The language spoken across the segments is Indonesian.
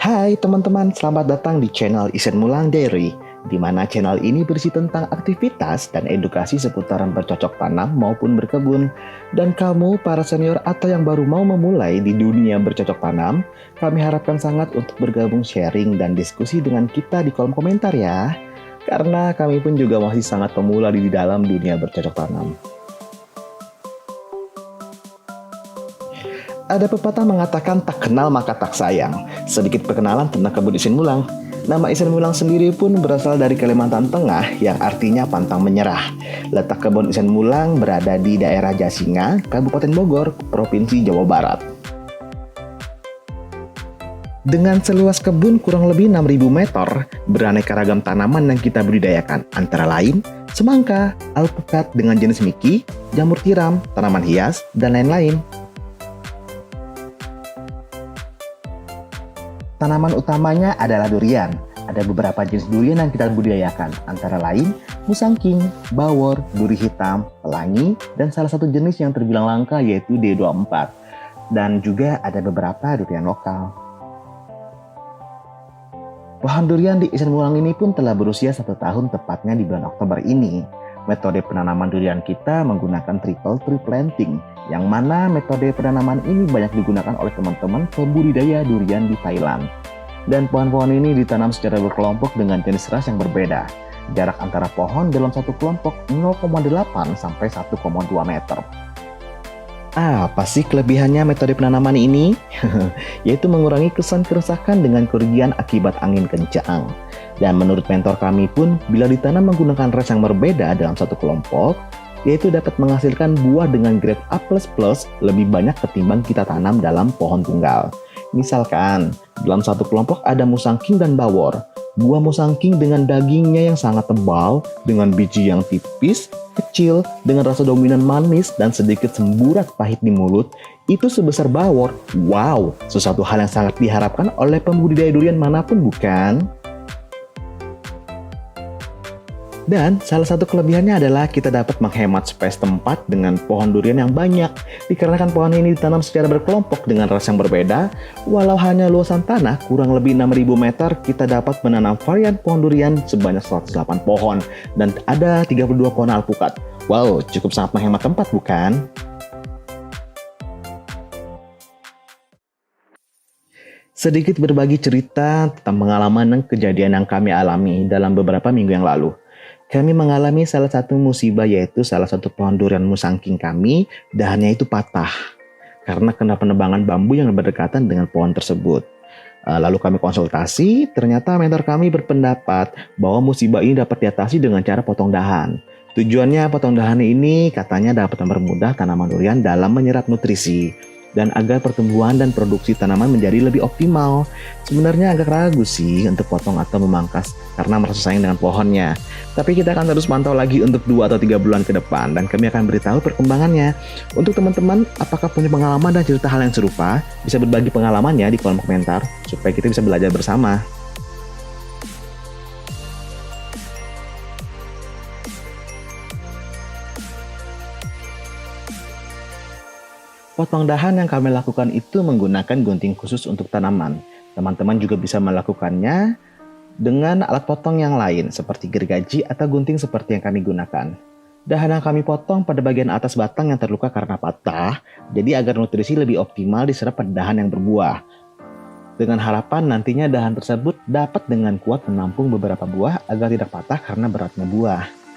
Hai teman-teman, selamat datang di channel Isen Mulang Diary, di mana channel ini berisi tentang aktivitas dan edukasi seputaran bercocok tanam maupun berkebun. Dan kamu, para senior atau yang baru mau memulai di dunia bercocok tanam, kami harapkan sangat untuk bergabung sharing dan diskusi dengan kita di kolom komentar ya. Karena kami pun juga masih sangat pemula di dalam dunia bercocok tanam. Ada pepatah mengatakan tak kenal maka tak sayang. Sedikit perkenalan tentang kebun Isen Mulang. Nama Isen Mulang sendiri pun berasal dari Kalimantan Tengah yang artinya pantang menyerah. Letak kebun Isen Mulang berada di daerah Jasinga, Kabupaten Bogor, Provinsi Jawa Barat. Dengan seluas kebun kurang lebih 6.000 meter, beraneka ragam tanaman yang kita budidayakan, antara lain semangka, alpukat dengan jenis miki, jamur tiram, tanaman hias, dan lain-lain. Tanaman utamanya adalah durian. Ada beberapa jenis durian yang kita budidayakan, antara lain musangking, bawor, duri hitam, pelangi, dan salah satu jenis yang terbilang langka yaitu D24. Dan juga ada beberapa durian lokal. Pohon durian di Isen Mulang ini pun telah berusia 1 tahun tepatnya di bulan Oktober ini. Metode penanaman durian kita menggunakan triple tree planting, yang mana metode penanaman ini banyak digunakan oleh teman-teman pembudidaya durian di Thailand. Dan pohon-pohon ini ditanam secara berkelompok dengan jenis ras yang berbeda. Jarak antara pohon dalam satu kelompok 0,8 sampai 1,2 meter. Apa sih kelebihannya metode penanaman ini? Yaitu mengurangi kesan kerusakan dengan kerugian akibat angin kencang. Dan menurut mentor kami pun, bila ditanam menggunakan ras yang berbeda dalam satu kelompok, yaitu dapat menghasilkan buah dengan grade A++ lebih banyak ketimbang kita tanam dalam pohon tunggal. Misalkan, dalam satu kelompok ada musangking dan bawor. Buah musangking dengan dagingnya yang sangat tebal, dengan biji yang tipis, kecil, dengan rasa dominan manis dan sedikit semburat pahit di mulut, itu sebesar bawor. Wow, sesuatu hal yang sangat diharapkan oleh pembudidaya durian manapun, bukan? Dan salah satu kelebihannya adalah kita dapat menghemat space tempat dengan pohon durian yang banyak. Dikarenakan pohon ini ditanam secara berkelompok dengan ras yang berbeda, walau hanya luasan tanah kurang lebih 6.000 meter, kita dapat menanam varian pohon durian sebanyak 108 pohon dan ada 32 pohon alpukat. Wow, cukup sangat menghemat tempat, bukan? Sedikit berbagi cerita tentang pengalaman dan kejadian yang kami alami dalam beberapa minggu yang lalu. Kami mengalami salah satu musibah, yaitu salah satu pohon durian musangking kami, dahannya itu patah karena kena penebangan bambu yang berdekatan dengan pohon tersebut. Lalu kami konsultasi, ternyata mentor kami berpendapat bahwa musibah ini dapat diatasi dengan cara potong dahan. Tujuannya potong dahan ini katanya dapat mempermudah tanaman durian dalam menyerap nutrisi dan agar pertumbuhan dan produksi tanaman menjadi lebih optimal. Sebenarnya agak ragu sih untuk potong atau memangkas karena merasa sayang dengan pohonnya. Tapi kita akan terus pantau lagi untuk 2 atau 3 bulan ke depan dan kami akan beritahu perkembangannya. Untuk teman-teman, apakah punya pengalaman dan cerita hal yang serupa, bisa berbagi pengalamannya di kolom komentar supaya kita bisa belajar bersama. Potong dahan yang kami lakukan itu menggunakan gunting khusus untuk tanaman. Teman-teman juga bisa melakukannya dengan alat potong yang lain seperti gergaji atau gunting seperti yang kami gunakan. Dahan yang kami potong pada bagian atas batang yang terluka karena patah, jadi agar nutrisi lebih optimal diserap pada dahan yang berbuah. Dengan harapan nantinya dahan tersebut dapat dengan kuat menampung beberapa buah agar tidak patah karena beratnya buah.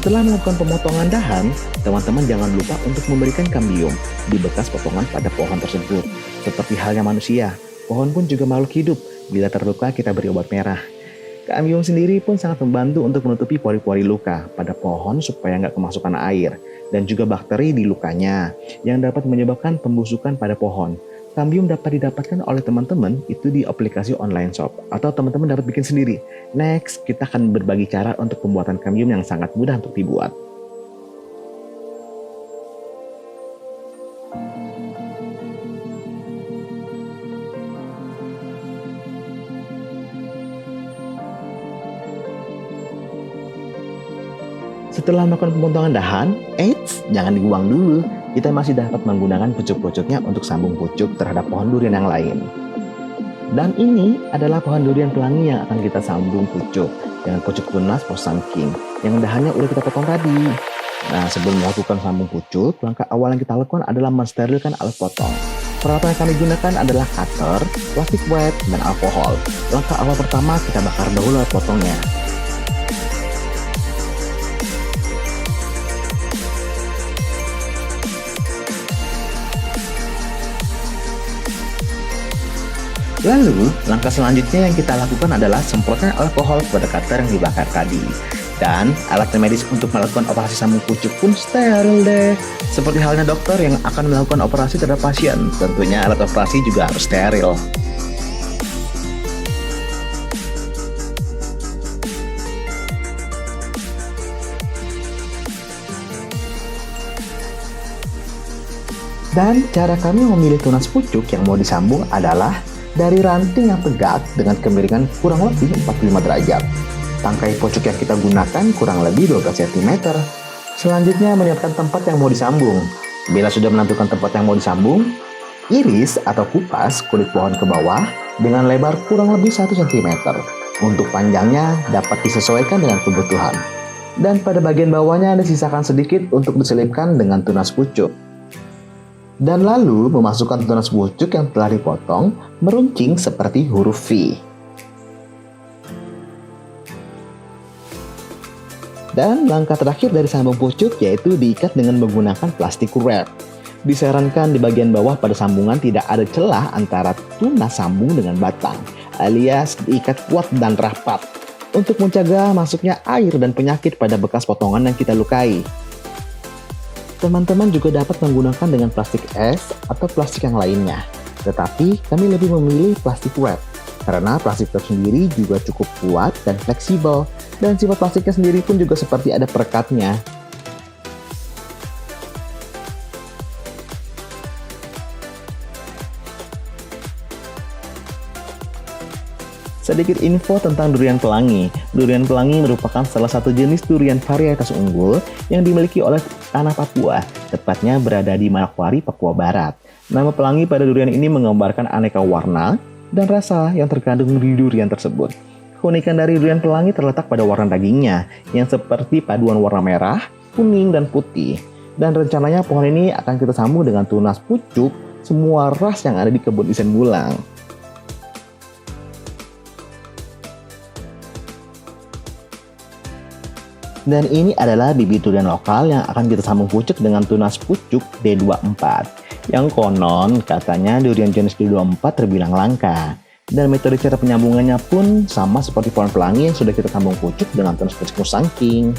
Setelah melakukan pemotongan dahan, teman-teman jangan lupa untuk memberikan kambium di bekas potongan pada pohon tersebut. Seperti halnya manusia, pohon pun juga makhluk hidup. Bila terluka, kita beri obat merah. Kambium sendiri pun sangat membantu untuk menutupi pori-pori luka pada pohon supaya nggak kemasukan air dan juga bakteri di lukanya yang dapat menyebabkan pembusukan pada pohon. Kambium dapat didapatkan oleh teman-teman itu di aplikasi online shop atau teman-teman dapat bikin sendiri. Next, kita akan berbagi cara untuk pembuatan kambium yang sangat mudah untuk dibuat. Setelah melakukan pemotongan dahan, jangan dibuang dulu. Kita masih dapat menggunakan pucuk-pucuknya untuk sambung pucuk terhadap pohon durian yang lain. Dan ini adalah pohon durian pelangi yang akan kita sambung pucuk dengan pucuk tunas posangking yang dahannya udah kita potong tadi. Nah, sebelum melakukan sambung pucuk, langkah awal yang kita lakukan adalah mensterilkan alat potong. Peralatan yang kami gunakan adalah cutter, plastik wet, dan alkohol. Langkah awal pertama, kita bakar dahulu alat potongnya. Lalu, langkah selanjutnya yang kita lakukan adalah semprotkan alkohol pada cutter yang dibakar tadi. Dan alat medis untuk melakukan operasi sambung pucuk pun steril deh. Seperti halnya dokter yang akan melakukan operasi terhadap pasien, tentunya alat operasi juga harus steril. Dan cara kami memilih tunas pucuk yang mau disambung adalah dari ranting yang tegak dengan kemiringan kurang lebih 45 derajat. Tangkai pucuk yang kita gunakan kurang lebih 12 cm. Selanjutnya menyiapkan tempat yang mau disambung. Bila sudah menentukan tempat yang mau disambung, iris atau kupas kulit pohon ke bawah dengan lebar kurang lebih 1 cm. Untuk panjangnya dapat disesuaikan dengan kebutuhan. Dan pada bagian bawahnya disisakan sedikit untuk diselipkan dengan tunas pucuk. Dan lalu memasukkan tunas pucuk yang telah dipotong meruncing seperti huruf V. Dan langkah terakhir dari sambung pucuk yaitu diikat dengan menggunakan plastik wrap. Disarankan di bagian bawah pada sambungan tidak ada celah antara tunas sambung dengan batang, alias diikat kuat dan rapat untuk mencegah masuknya air dan penyakit pada bekas potongan yang kita lukai. Teman-teman juga dapat menggunakan dengan plastik es atau plastik yang lainnya. Tetapi kami lebih memilih plastik wrap karena plastik tersendiri juga cukup kuat dan fleksibel. Dan sifat plastiknya sendiri pun juga seperti ada perekatnya. Sedikit info tentang durian pelangi. Durian pelangi merupakan salah satu jenis durian varietas unggul yang dimiliki oleh tanah Papua, tepatnya berada di Manokwari, Papua Barat. Nama pelangi pada durian ini menggambarkan aneka warna dan rasa yang terkandung di durian tersebut. Keunikan dari durian pelangi terletak pada warna dagingnya yang seperti paduan warna merah, kuning, dan putih. Dan rencananya pohon ini akan kita sambung dengan tunas pucuk semua ras yang ada di kebun Isen Bulang. Dan ini adalah bibit durian lokal yang akan kita sambung pucuk dengan tunas pucuk D24. Yang konon katanya durian jenis D24 terbilang langka. Dan metode cara penyambungannya pun sama seperti pohon pelangi yang sudah kita sambung pucuk dengan tunas pucuk musangking.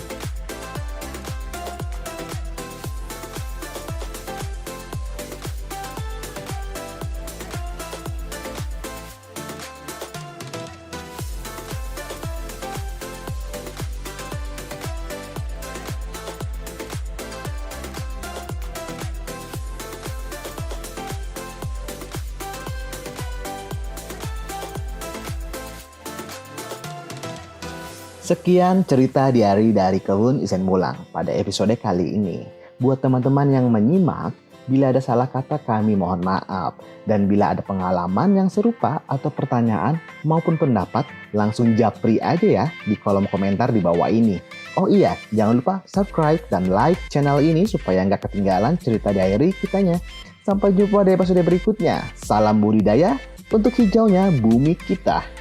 Sekian cerita diari dari kebun Isen Bulang pada episode kali ini. Buat teman-teman yang menyimak, bila ada salah kata kami mohon maaf. Dan bila ada pengalaman yang serupa atau pertanyaan maupun pendapat, langsung japri aja ya di kolom komentar di bawah ini. Oh iya, jangan lupa subscribe dan like channel ini supaya nggak ketinggalan cerita diary kitanya. Sampai jumpa di episode berikutnya. Salam budidaya untuk hijaunya bumi kita.